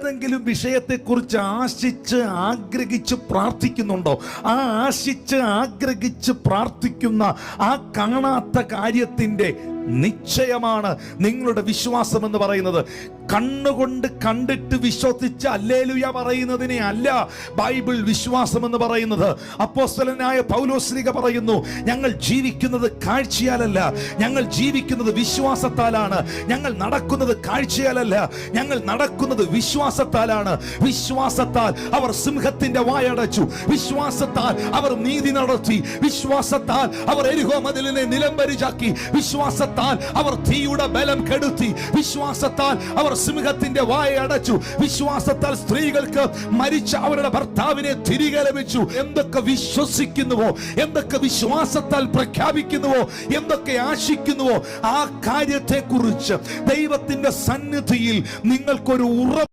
ഏതെങ്കിലും വിഷയത്തെക്കുറിച്ച് ആശിച്ച് ആഗ്രഹിച്ച് പ്രാർത്ഥിക്കുന്നുണ്ടോ? ആ ആശിച്ച് ആഗ്രഹിച്ച് പ്രാർത്ഥിക്കുന്ന ആ കാണാത്ത കാര്യത്തിൻ്റെ നിശ്ചയമാണ് നിങ്ങളുടെ വിശ്വാസം എന്ന് പറയുന്നത്. കണ്ണുകൊണ്ട് കണ്ടിട്ട് വിശ്വസിച്ച് ഹല്ലേലൂയ പറയുന്നതിനെ അല്ല ബൈബിൾ വിശ്വാസം എന്ന് പറയുന്നത്. അപ്പോസ്തലനായ പൗലോസ്ലീഹ പറയുന്നു, ഞങ്ങൾ ജീവിക്കുന്നത് കാഴ്ചയാലല്ല, ഞങ്ങൾ ജീവിക്കുന്നത് വിശ്വാസത്താലാണ്. ഞങ്ങൾ നടക്കുന്നത് കാഴ്ചയാലല്ല, ഞങ്ങൾ നടക്കുന്നത് വിശ്വാസത്താലാണ്. വിശ്വാസത്താൽ അവർ സിംഹത്തിന്റെ വായടച്ചു, വിശ്വാസത്താൽ അവർ നീതി നടത്തി, വിശ്വാസത്താൽ അവർ എരിഹോ മതിലിനെ നിലംപരിചാക്കി, വിശ്വാസത്താൽ അവർ തീയുടെ ബലം കെടുത്തി, വിശ്വാസത്താൽ അവർ സിംഹത്തിന്റെ വായ അടച്ചു, വിശ്വാസത്താൽ സ്ത്രീകൾക്ക് മരിച്ച അവരുടെ ഭർത്താവിനെ തിരികെ ലഭിച്ചു. എന്തൊക്കെ വിശ്വസിക്കുന്നുവോ, എന്തൊക്കെ വിശ്വാസത്താൽ പ്രഖ്യാപിക്കുന്നുവോ, എന്തൊക്കെ ആശിക്കുന്നുവോ, ആ കാര്യത്തെക്കുറിച്ച് ദൈവത്തിന്റെ സന്നിധിയിൽ നിങ്ങൾക്കൊരു ഉറപ്പ്